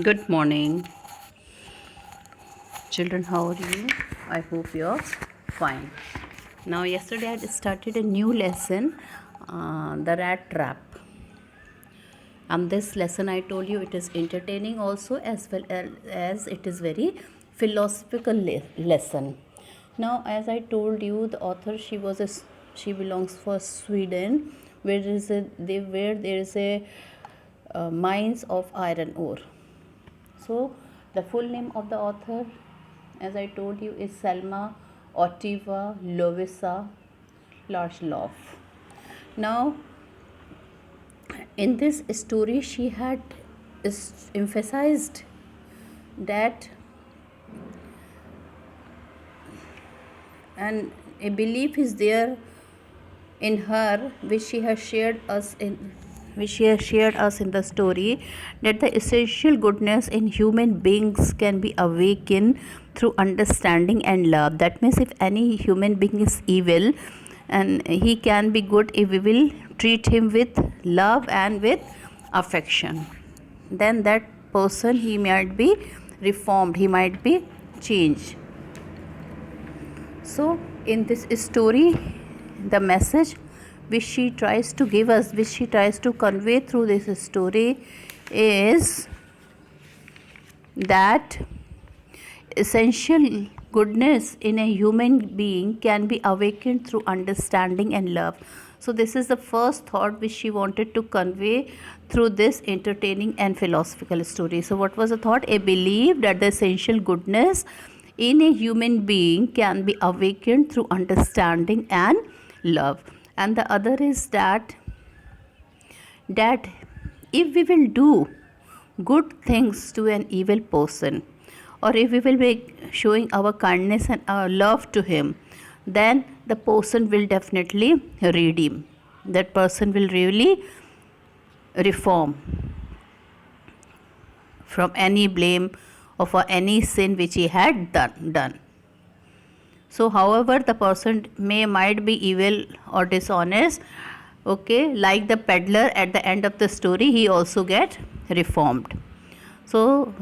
Good morning, children. How are you? I hope you're fine. Now, yesterday I started a new lesson, the rat trap. And this lesson, I told you, it is entertaining also as well as it is very philosophical lesson. Now, as I told you, the author she belongs for Sweden, where there is a mines of iron ore. So, the full name of the author, as I told you, is Selma Otiva Lovisa Larsloff. Now, in this story, she had emphasized that and a belief is there in her which she has shared us in the story, that the essential goodness in human beings can be awakened through understanding and love. That means if any human being is evil, and he can be good if we will treat him with love and with affection, then that person, he might be reformed, he might be changed. So, in this story, the message which she tries to give us, which she tries to convey through this story, is that essential goodness in a human being can be awakened through understanding and love. So, this is the first thought which she wanted to convey through this entertaining and philosophical story. So, what was the thought? A belief that the essential goodness in a human being can be awakened through understanding and love. And the other is that if we will do good things to an evil person, or if we will be showing our kindness and our love to him, then the person will definitely redeem. That person will really reform from any blame or for any sin which he had done. So, however, the person might be evil or dishonest, okay, like the peddler at the end of the story, he also get reformed. So,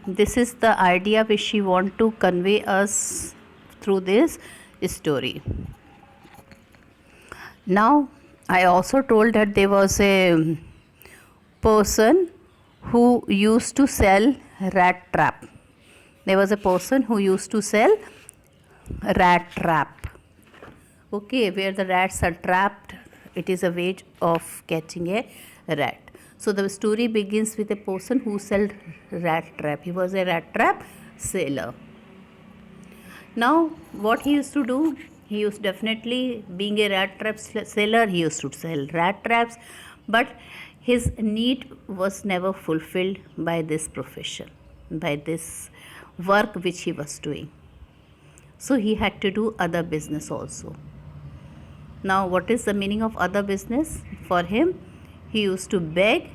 this is the idea which she want to convey us through this story. Now, I also told that there was a person who used to sell rat trap. There was a person who used to sell rat trap, okay, where the rats are trapped. It is a way of catching a rat. So the story begins with a person who sold rat trap. He was a rat trap seller. Now, what he used to do, he used, definitely being a rat trap seller, he used to sell rat traps, but his need was never fulfilled by this profession, by this work which he was doing. So he had to do other business also. Now, what is the meaning of other business? For him, he used to beg,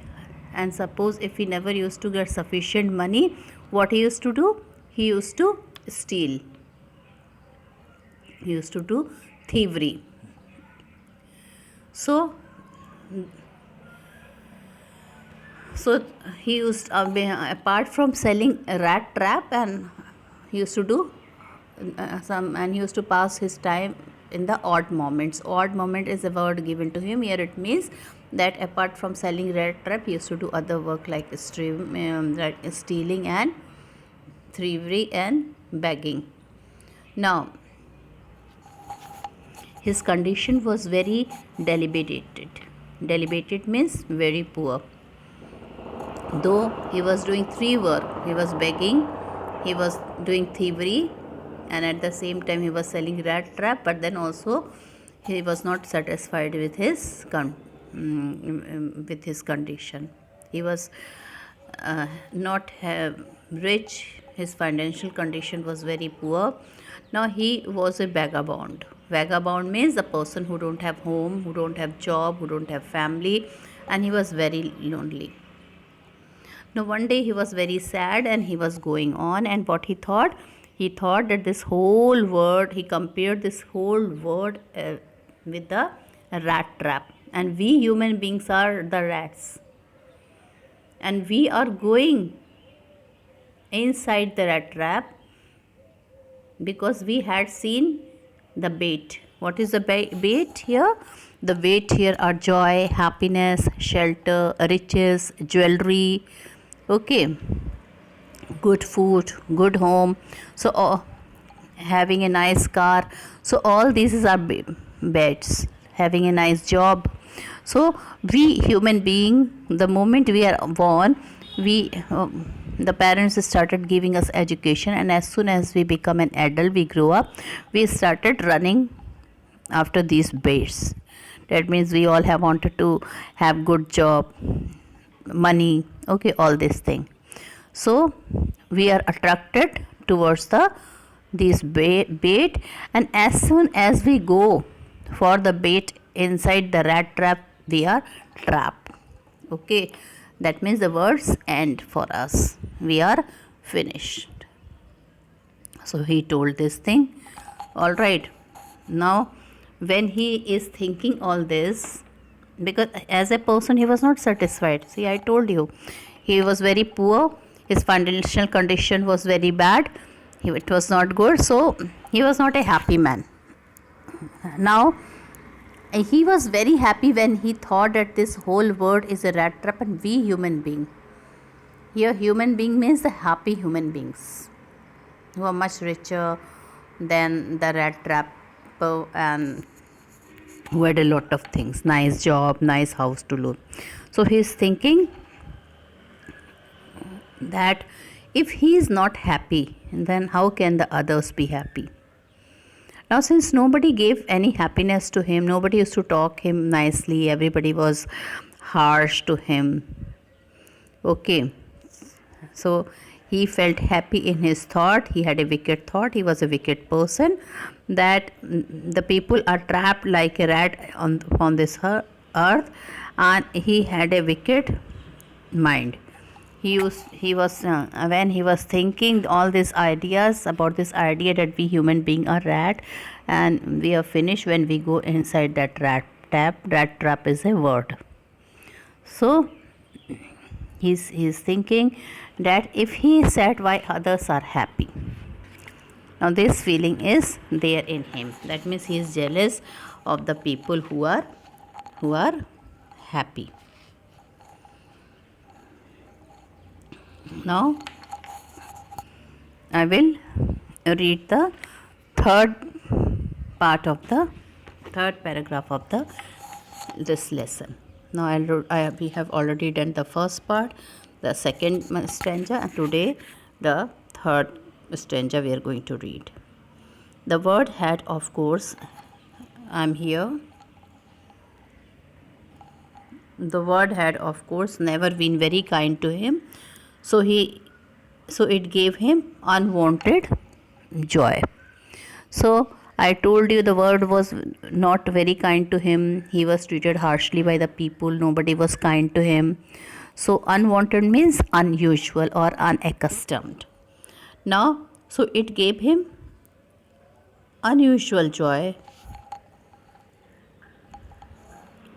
and suppose if he never used to get sufficient money, what he used to do? He used to steal. He used to do thievery. So he used, apart from selling a rat trap, and he used to do and he used to pass his time in the odd moments. Odd moment is a word given to him here. It means that apart from selling rat trap, he used to do other work like stealing and thievery and begging. Now, his condition was very dilapidated. Dilapidated means very poor. Though he was doing three work, he was begging, he was doing thievery, and at the same time he was selling rat trap, but then also he was not satisfied with his condition. He was not rich. His financial condition was very poor. Now he was a vagabond. Vagabond means the person who don't have home, who don't have job, who don't have family, and he was very lonely. Now, one day he was very sad and he was going on, and what he thought? He thought that this whole world, he compared this whole world with the rat trap, and we human beings are the rats, and we are going inside the rat trap because we had seen the bait. What is the bait here? The bait here are joy, happiness, shelter, riches, jewelry, okay, good food, good home. So, having a nice car. So, all these are baits. Having a nice job. So, we human being, the moment we are born, we the parents started giving us education, and as soon as we become an adult, we grow up, we started running after these baits. That means we all have wanted to have good job, money, okay, all this thing. So we are attracted towards the these bait, and as soon as we go for the bait inside the rat trap, we are trapped. Okay, that means the words end for us. We are finished. So he told this thing. All right. Now, when he is thinking all this, because as a person he was not satisfied. See, I told you, he was very poor. His financial condition was very bad. It was not good. So he was not a happy man. Now, he was very happy when he thought that this whole world is a rat trap and we human being. Here, human being means the happy human beings who are much richer than the rat trap and who had a lot of things, nice job, nice house to live. So he is thinking that if he is not happy, then how can the others be happy? Now, since nobody gave any happiness to him, nobody used to talk him nicely, everybody was harsh to him. Okay, so he felt happy in his thought. He had a wicked thought. He was a wicked person, that the people are trapped like a rat on this earth, and he had a wicked mind. He was when he was thinking all these ideas about this idea that we human being are rat and we are finished when we go inside that rat trap. Rat trap is a word. So he's thinking that if he is sad, why others are happy? Now this feeling is there in him. That means he is jealous of the people who are happy. Now I will read the third part of the third paragraph of this lesson. Now we have already done the first part, the second stanza, and today the third stanza we are going to read. The word had, of course, I'm here. The word had, of course, never been very kind to him. So it gave him unwanted joy. So I told you the word was not very kind to him. He was treated harshly by the people. Nobody was kind to him. So unwanted means unusual or unaccustomed. Now, so it gave him unusual joy.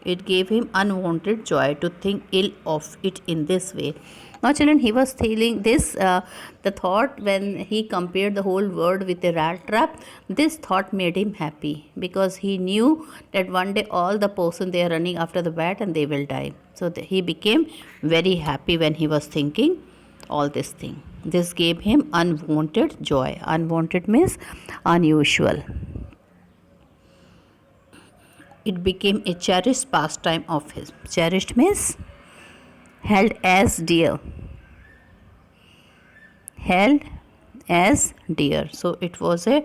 It gave him unwanted joy to think ill of it in this way. Now, children, he was feeling this, the thought when he compared the whole world with a rat trap, this thought made him happy because he knew that one day all the person they are running after the bat and they will die. So he became very happy when he was thinking all this thing. This gave him unwanted joy. Unwanted means unusual. It became a cherished pastime of his. Cherished means held as dear. Held as dear. So it was a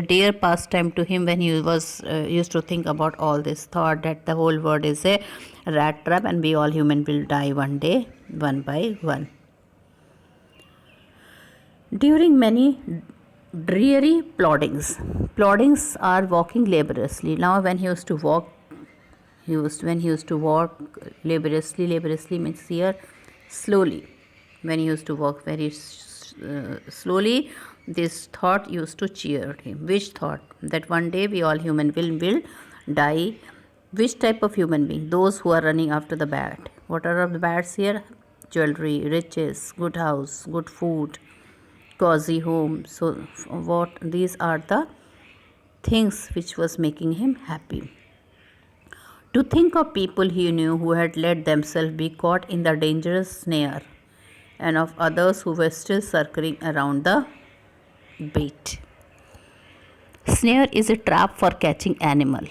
dear pastime to him when he was used to think about all this thought that the whole world is a rat trap and we all human will die one day, one by one. During many dreary ploddings. Ploddings are walking laboriously. Now when he used to walk laboriously means here slowly. When he used to walk very slowly, this thought used to cheer him. Which thought? That one day we all human will die. Which type of human being? Those who are running after the bat. What are the bats here? jewelry, riches, good house, good food, cozy home. So what these are the things which was making him happy. To think of people he knew who had let themselves be caught in the dangerous snare, and of others who were still circling around the bait. Snare is a trap for catching animal.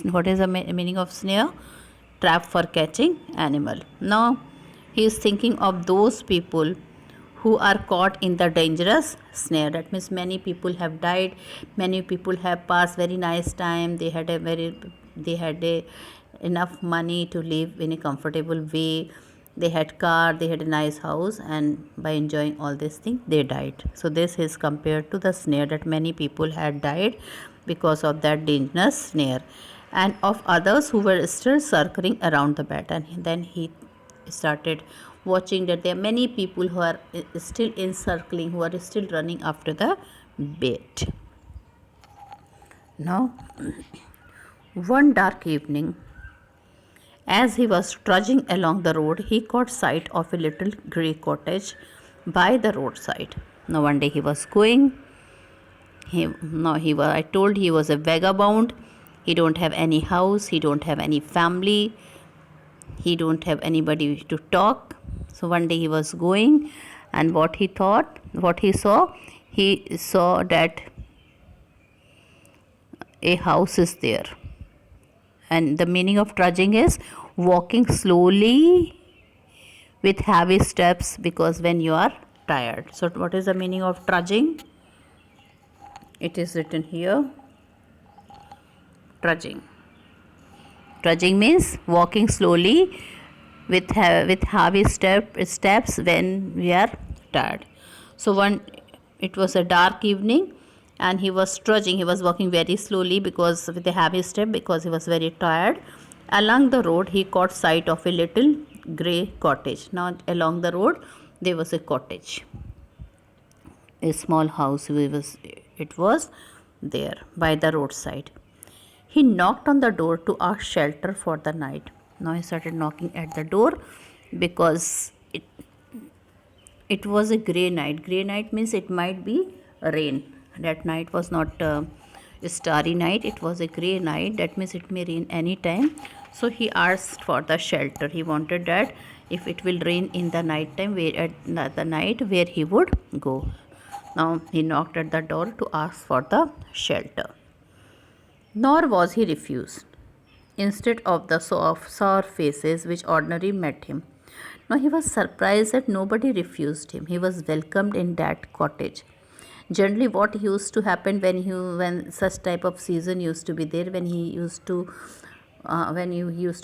What is the meaning of snare? Trap for catching animal. Now he is thinking of those people who are caught in the dangerous snare. That means many people have died, many people have passed very nice time. They had enough money to live in a comfortable way. They had car, they had a nice house, and by enjoying all these things they died. So this is compared to the snare, that many people had died because of that dangerous snare, and of others who were still circling around the bed. And then he started watching that there are many people who are still encircling, who are still running after the bait. Now one dark evening, as he was trudging along the road, he caught sight of a little grey cottage by the roadside. Now one day he was going. I told he was a vagabond. He don't have any house. He don't have any family. He don't have anybody to talk. So one day he was going, and what he saw that a house is there. And the meaning of trudging is walking slowly with heavy steps, because when you are tired. So what is the meaning of trudging? It is written here. Trudging means walking slowly with heavy steps when we are tired. So it was a dark evening, and he was trudging. He was walking very slowly because with a heavy step, because he was very tired. Along the road he caught sight of a little grey cottage. Now along the road there was a cottage, a small house. It was there by the roadside. He knocked on the door to ask shelter for the night. Now he started knocking at the door because it was a grey night. Grey night means it might be rain. That night was not a starry night. It was a grey night. That means it may rain any time. So he asked for the shelter. He wanted that if it will rain in the night time, where he would go. Now he knocked at the door to ask for the shelter. Nor was he refused. Instead of the sour faces which ordinarily met him, now he was surprised that nobody refused him. He was welcomed in that cottage. Generally, what used to happen when such type of season used to be there, when you used to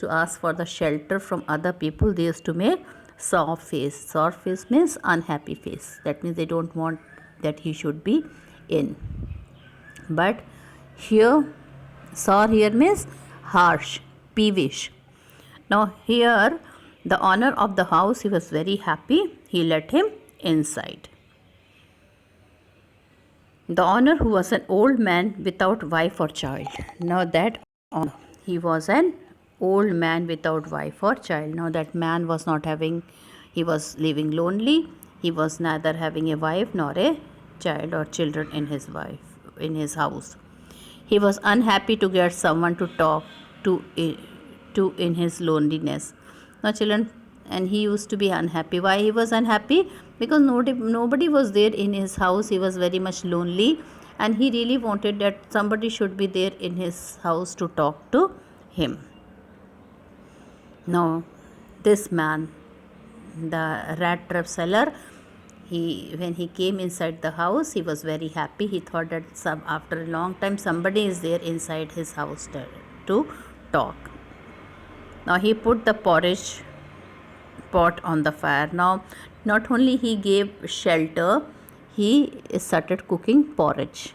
ask for the shelter from other people, they used to make sour face. Sour face means unhappy face. That means they don't want that he should be in. But here, sour here means harsh, peevish. Now here, the owner of the house, he was very happy. He let him inside. The owner, who was an old man without wife or child. Now that owner, he was an old man without wife or child. Now that man was he was living lonely. He was neither having a wife nor a child or children in his house. He was unhappy to get someone to talk to in his loneliness. Now children, and he used to be unhappy. Why he was unhappy? Because nobody was there in his house. He was very much lonely, and he really wanted that somebody should be there in his house to talk to him. Now this man, the rat trap seller, when he came inside the house, he was very happy. He thought that after a long time somebody is there inside his house to talk. Now he put the porridge pot on the fire. Now not only he gave shelter, he started cooking porridge.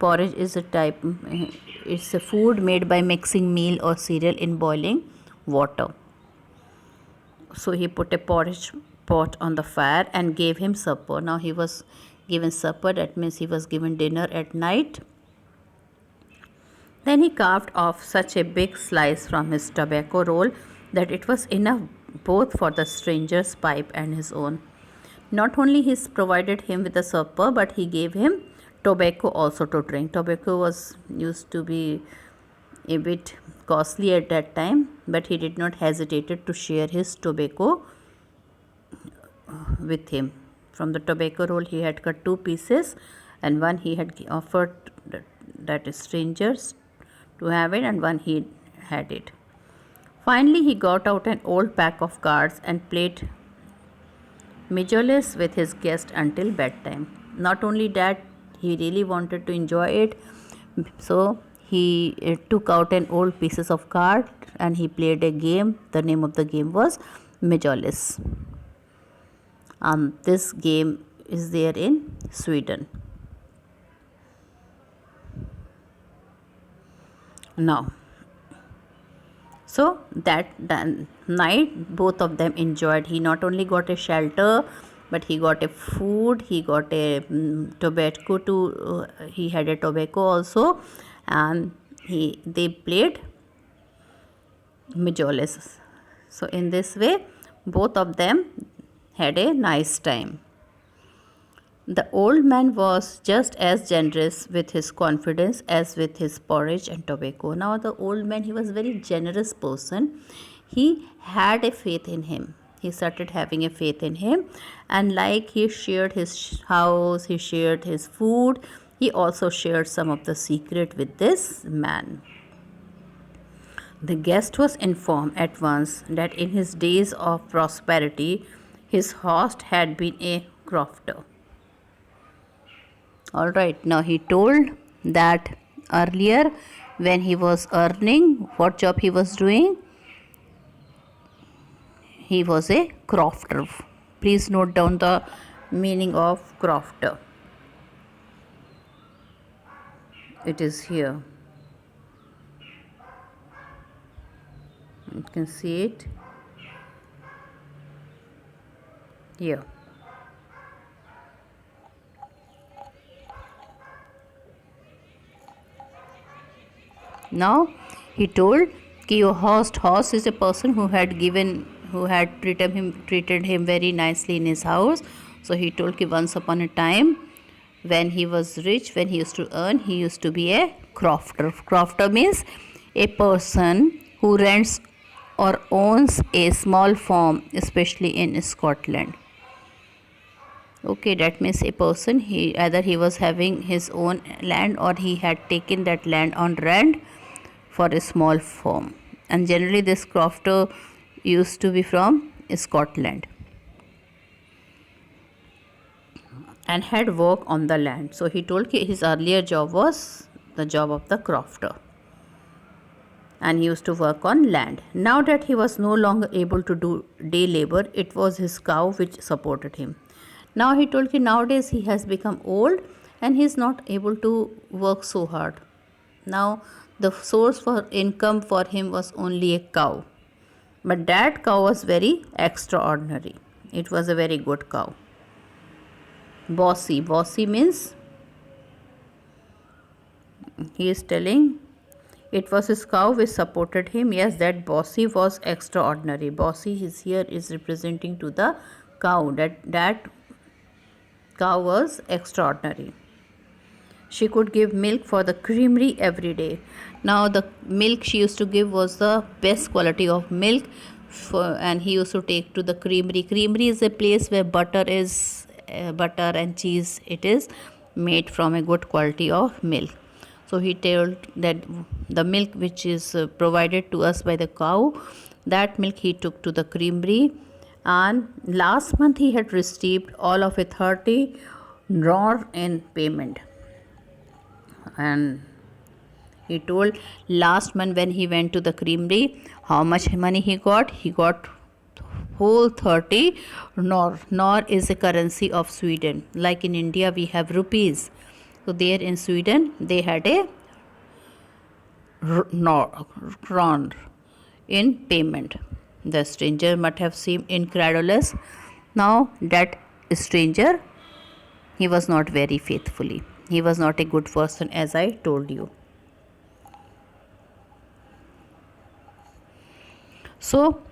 Porridge is it's a food made by mixing meal or cereal in boiling water. So he put a porridge pot on the fire and gave him supper. Now he was given supper, that means he was given dinner at night. Then he carved off such a big slice from his tobacco roll that it was enough both for the stranger's pipe and his own. Not only he provided him with a supper, but he gave him tobacco also to drink. Tobacco was used to be a bit costly at that time, but he did not hesitate to share his tobacco with him. From the tobacco roll he had cut two pieces, and one he had offered that strangers to have it, and one he had it. Finally he got out an old pack of cards and played Majorless with his guest until bedtime. Not only that, he really wanted to enjoy it, so he took out an old pieces of card and he played a game. The name of the game was Majorless. This game is there in Sweden. Now, so that night both of them enjoyed. He not only got a shelter, but he got a food, he got a tobacco to he had a tobacco also, and they played Majorless. So in this way both of them had a nice time. The old man was just as generous with his confidence as with his porridge and tobacco. Now the old man, he was a very generous person. He had a faith in him. He started having a faith in him, and like he shared his house, he shared his food, he also shared some of the secret with this man. The guest was informed at once that in his days of prosperity, his host had been a crofter. Alright, now he told that earlier when he was earning, what job he was doing? He was a crofter. Please note down the meaning of crofter. It is here. You can see it here. Now he told कि your host is a person who had treated him very nicely in his house. So he told कि once upon a time when he was rich, when he used to earn, he used to be a crofter. Crofter means a person who rents or owns a small farm, especially in Scotland. Okay, that means a person, either he was having his own land or he had taken that land on rent for a small farm, and generally this crofter used to be from Scotland and had work on the land. So he told his earlier job was the job of the crofter, and he used to work on land. Now that he was no longer able to do day labor, it was his cow which supported him. Now he told that nowadays he has become old and he is not able to work so hard. Now the source for income for him was only a cow. But that cow was very extraordinary. It was a very good cow. Bossy. Bossy means, he is telling, it was his cow which supported him. Yes, that Bossy was extraordinary. Bossy is here is representing to the cow. That cow was extraordinary. She could give milk for the creamery every day. Now the milk she used to give was the best quality of milk, and he used to take to the creamery. Creamery is a place where butter and cheese it is made from a good quality of milk. So he told that the milk which is provided to us by the cow, that milk he took to the creamery, and last month he had received all of a 30 nor in payment. And he told last month when he went to the creamery, how much money he got? He got whole 30 nor. Nor is a currency of Sweden. Like in India we have rupees. So there in Sweden they had a kron in payment. The stranger must have seemed incredulous. Now that stranger, he was not very faithfully. He was not a good person, as I told you. So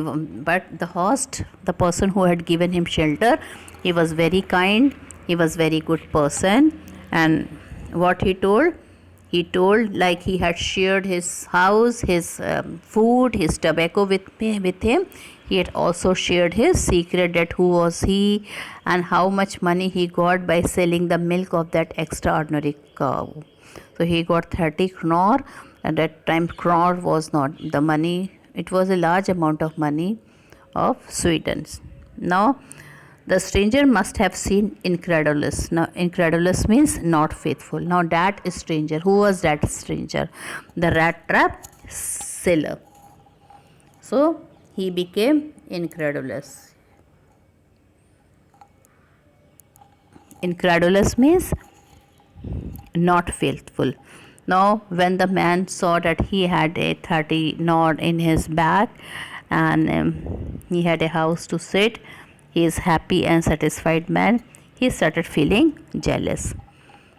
but the host, the person who had given him shelter, he was very kind, he was very good person. And what he told like he had shared his house, his food, his tobacco with him. He had also shared his secret, that who was he and how much money he got by selling the milk of that extraordinary cow. So he got 30 crore. At that time, crore was not the money, it was a large amount of money of Sweden. Now, the stranger must have seen incredulous. Now, incredulous means not faithful. Now, that stranger, who was that stranger? The rat trap seller. So, he became incredulous. Incredulous means not faithful. Now, when the man saw that he had a 30 knot in his back and he had a house to sit, he is happy and satisfied man, he started feeling jealous.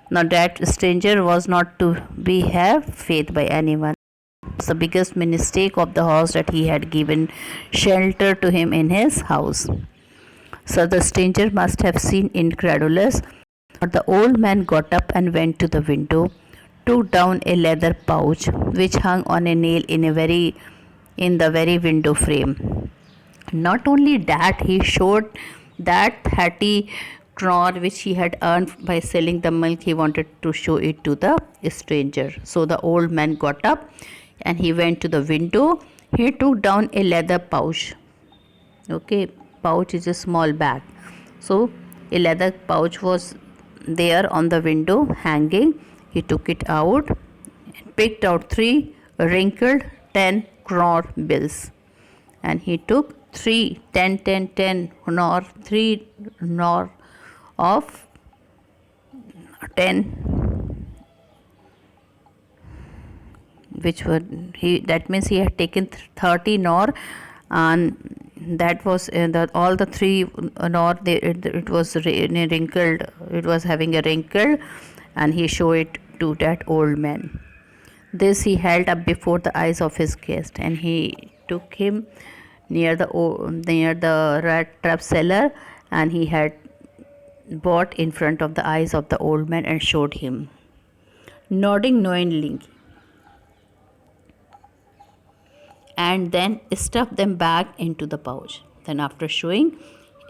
Now, that stranger was not to be have faith by anyone. It was the biggest mistake of the host that he had given shelter to him in his house. So the stranger must have seen incredulous. But the old man got up and went to the window, took down a leather pouch which hung on a nail in the very window frame. Not only that, he showed that 30 crore which he had earned by selling the milk. He wanted to show it to the stranger. So the old man got up and he went to the window. He took down a leather pouch. Okay, pouch is a small bag. So a leather pouch was there on the window hanging. He took it out, picked out 3 wrinkled 10 crore bills, and he took 3 10 nor 3 nor of 10, which were that means he had taken 30 nor, and that was all the 3 nor it was wrinkled, it was having a wrinkle, and he showed it to that old man. This he held up before the eyes of his guest, and he took him near the rat trap seller, and he had bought in front of the eyes of the old man and showed him. Nodding knowingly, and then stuffed them back into the pouch. Then after showing,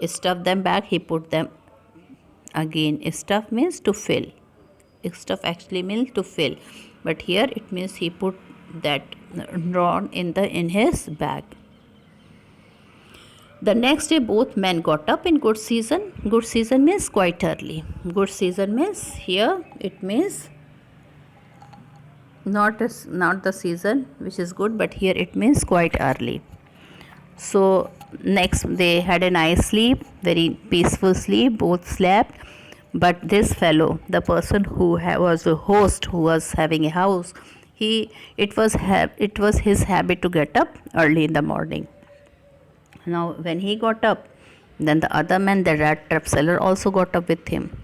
stuffed them back, he put them again. Stuff means to fill. Stuff actually means to fill, but here it means he put that drawn in his bag. The next day both men got up in good season. Good season means quite early. Good season means here it means not the season which is good, but here it means quite early. So next they had a nice sleep, very peaceful sleep. Both slept. But this fellow, the person who was a host, who was having a house, it was his habit to get up early in the morning. Now when he got up, then the other man, the rat trap seller, also got up with him.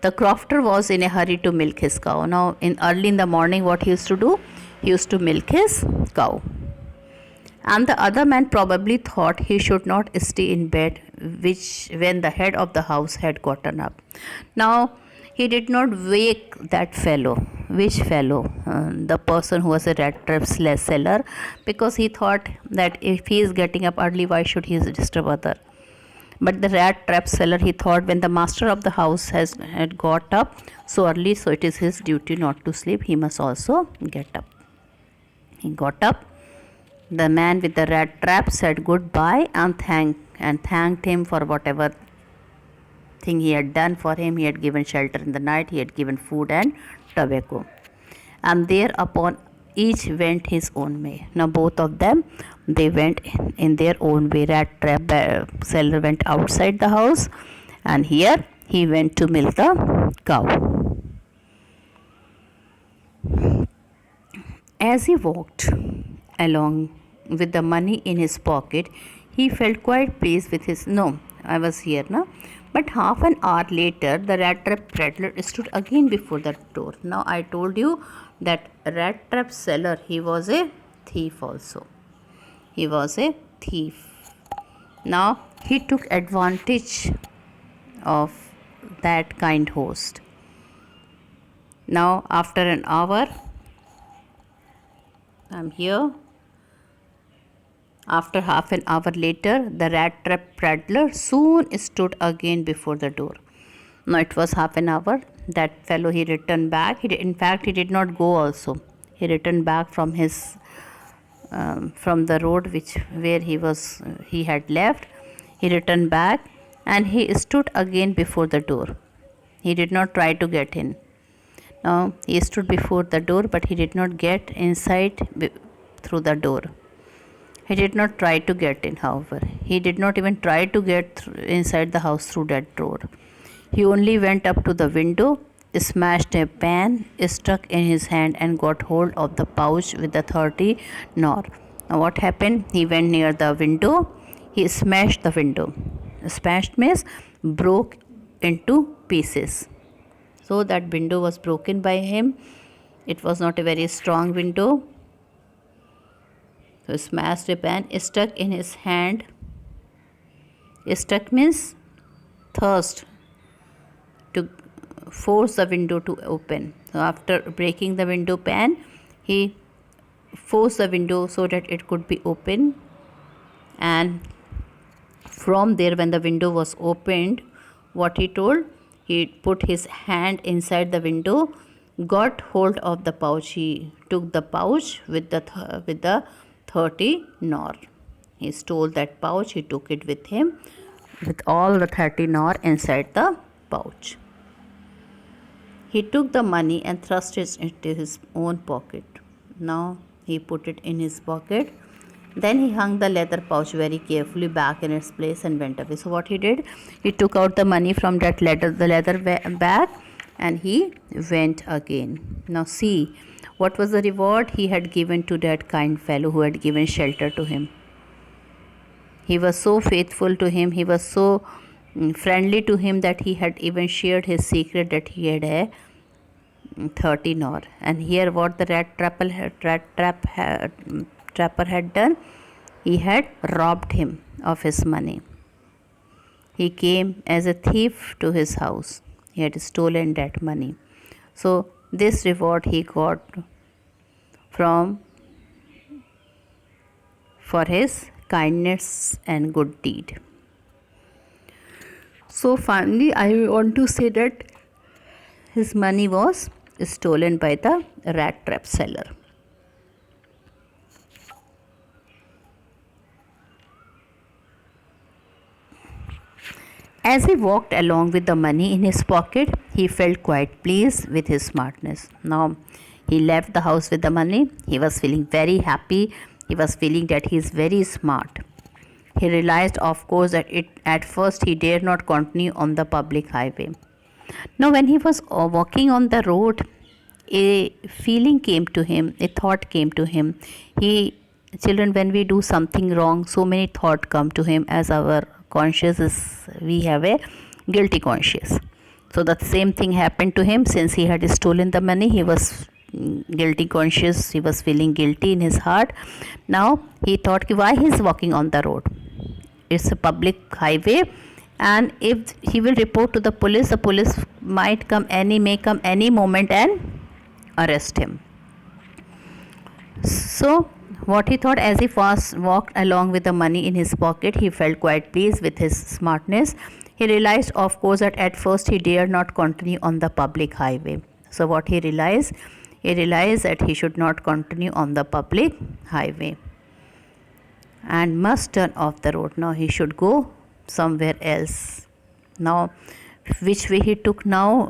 The crofter was in a hurry to milk his cow. Now early in the morning, what he used to do? He used to milk his cow. And the other man probably thought he should not stay in bed when the head of the house had gotten up. Now he did not wake that fellow. Which fellow? The person who was a rat trap seller, because he thought that if he is getting up early, why should he disturb other? But the rat trap seller, he thought, when the master of the house had got up so early, so it is his duty not to sleep, he must also get up. He got up. The man with the rat trap said goodbye and thanked him for whatever thing he had done for him. He had given shelter in the night, he had given food and tobacco. And thereupon each went his own way. Now both of them, they went in their own way. Rat trap seller went outside the house, and here he went to milk the cow. As he walked along with the money in his pocket, he felt quite pleased with his I was here now. But half an hour later, the rat trap peddler stood again before the door. Now I told you that rat trap seller, he was a thief also. He was a thief. Now he took advantage of that kind host. Now after an hour, I'm here. After half an hour later, the rat trap prattler soon stood again before the door. Now it was half an hour. That fellow, he returned back. In fact, he did not go also. He returned back from his from the road where he had left. He returned back and he stood again before the door. He did not try to get in. Now he stood before the door, but he did not get inside through the door. He did not try to get in, however. He did not even try to get inside the house through that door. He only went up to the window, smashed a pan, stuck in his hand, and got hold of the pouch with the 30 nor. Now what happened? He went near the window. He smashed the window. Smashed means broke into pieces. So that window was broken by him. It was not a very strong window. So smashed a pan, stuck in his hand. Stuck means thrust, to force the window to open. So after breaking the window pan, he forced the window so that it could be open. And from there, when the window was opened, what he told? He put his hand inside the window, got hold of the pouch. He took the pouch with the 30 nor. He stole that pouch. He took it with him with all the 30 nor inside the pouch. He took the money and thrust it into his own pocket. Now he put it in his pocket. Then he hung the leather pouch very carefully back in its place and went away. So what he did? He took out the money from that leather bag and he went again. Now see, what was the reward he had given to that kind fellow who had given shelter to him? He was so faithful to him. He was so friendly to him that he had even shared his secret that he had a 30 nor. And here what the rat trapper had done? He had robbed him of his money. He came as a thief to his house. He had stolen that money. So this reward he got for his kindness and good deed. So finally, I want to say that his money was stolen by the rat trap seller. As he walked along with the money in his pocket, he felt quite pleased with his smartness. Now, he left the house with the money. He was feeling very happy. He was feeling that he is very smart. He realized, of course, that at first he dared not continue on the public highway. Now, when he was walking on the road, a feeling came to him, a thought came to him. Children, when we do something wrong, so many thoughts come to him, as our conscience is, we have a guilty conscience. So the same thing happened to him. Since he had stolen the money, he was guilty conscious. He was feeling guilty in his heart. Now he thought, why he is walking on the road? It's a public highway, and if he will report to the police may come any moment and arrest him. So what he thought, as he walked along with the money in his pocket, he felt quite pleased with his smartness. He realized, of course, that at first he dared not continue on the public highway. So what he realized? He realized that he should not continue on the public highway and must turn off the road. Now he should go somewhere else. Now, which way he took now?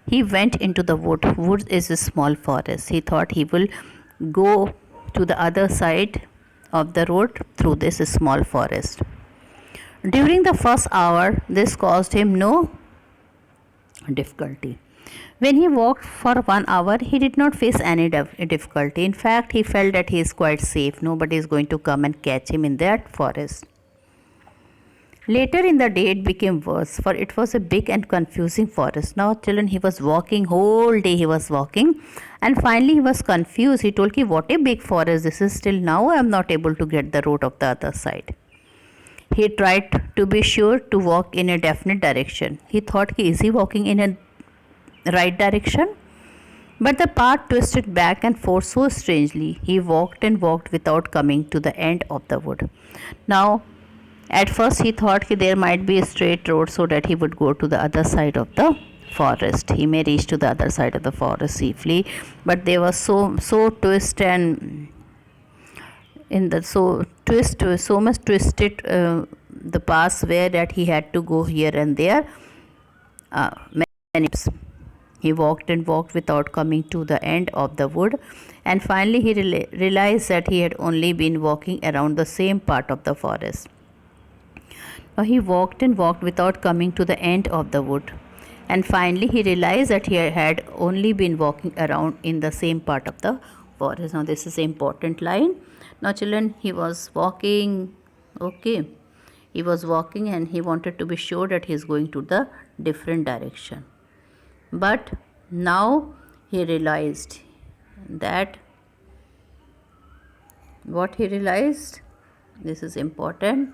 He went into the wood. Wood is a small forest. He thought he will go to the other side of the road through this small forest. During the first hour, this caused him no difficulty. When he walked for 1 hour, he did not face any difficulty. In fact, he felt that he is quite safe. Nobody is going to come and catch him in that forest. Later in the day it became worse, for it was a big and confusing forest. Now children, he was walking, whole day he was walking, and finally he was confused. He told, what a big forest this is, till now I am not able to get the road of the other side. He tried to be sure to walk in a definite direction. He thought, is he walking in a right direction? But the path twisted back and forth so strangely. He walked and walked without coming to the end of the wood. Now, at first he thought there might be a straight road so that he would go to the other side of the forest. He may reach to the other side of the forest safely, but there was so twist and in the so much twisted the paths where that he had to go here and there many times. He walked and walked without coming to the end of the wood, and finally he realized that he had only been walking around the same part of the forest. Now he walked and walked without coming to the end of the wood, and finally he realized that he had only been walking around in the same part of the forest. Now this is an important line. Now children, he was walking, okay, he was walking and he wanted to be sure that he is going to the different direction. But now he realized that what he realized, this is important,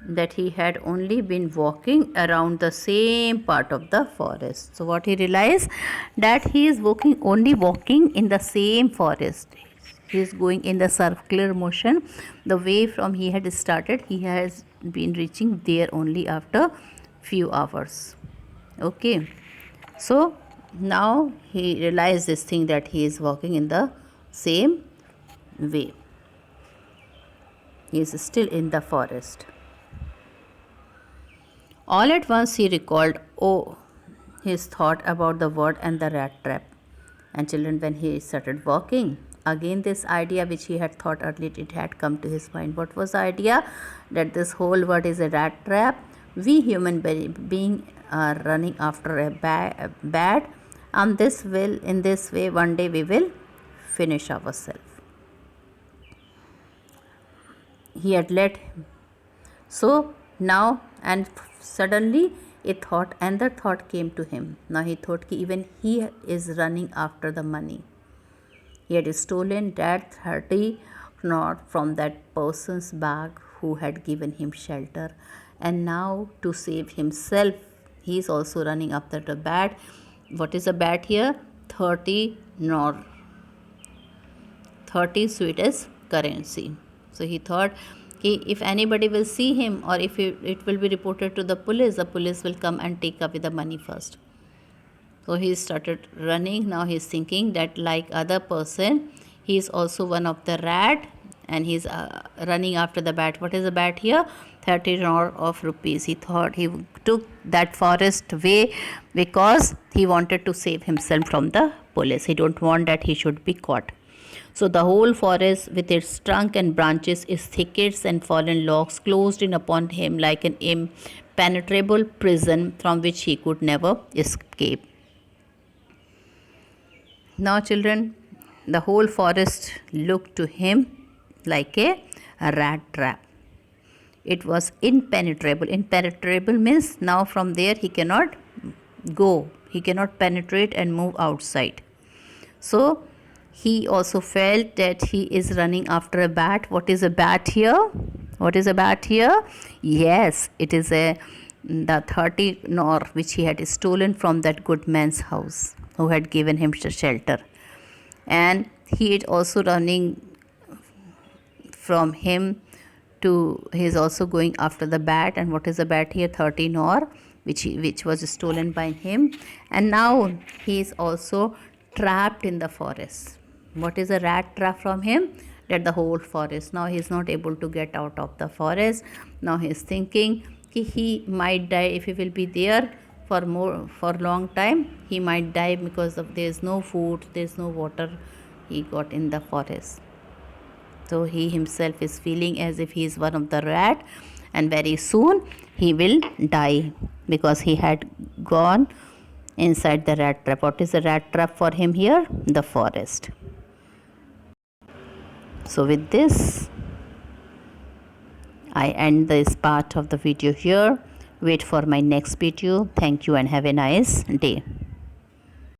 that he had only been walking around the same part of the forest. So what he realized, that he is only walking in the same forest. He is going in the circular motion. The way from he had started, he has been reaching there only after few hours. Okay, so now he realized this thing, that he is walking in the same way. He is still in the forest. All at once he recalled, his thought about the word and the rat trap. And children, when he started walking, again this idea which he had thought earlier, it had come to his mind. What was the idea? That this whole world is a rat trap. We human being are running after a bat, and in this way one day we will finish ourselves. He had let so now, and suddenly another thought came to him. Now he thought even he is running after the money. He had stolen that 30 knot from that person's bag who had given him shelter, and now to save himself he is also running after the bat. What is a bat here? 30 knot, 30 Swedish currency. So he thought, if anybody will see him, or if it will be reported to the police will come and take away the money first. So he started running. Now he is thinking that like other person, he is also one of the rat, and he is running after the bat. What is the bat here? 30 crore of rupees. He thought he took that forest way because he wanted to save himself from the police. He don't want that he should be caught. So the whole forest with its trunk and branches, its thickets and fallen logs closed in upon him like an impenetrable prison from which he could never escape. Now children, the whole forest looked to him like a rat trap. It was impenetrable. Impenetrable means now from there he cannot go. He cannot penetrate and move outside. So he also felt that he is running after a bat. What is a bat here? What is a bat here? Yes, it is the 30 nor which he had stolen from that good man's house who had given him shelter. And he is also running from him to, he is also going after the bat. And what is the bat here? 30 nor which was stolen by him. And now he is also trapped in the forest. What is a rat trap from him? That the whole forest. Now he is not able to get out of the forest. Now he is thinking he might die if he will be there for long time. He might die because there is no food, there is no water he got in the forest. So he himself is feeling as if he is one of the rat, and very soon he will die because he had gone inside the rat trap. What is the rat trap for him here? The forest. So with this, I end this part of the video here. Wait for my next video. Thank you and have a nice day.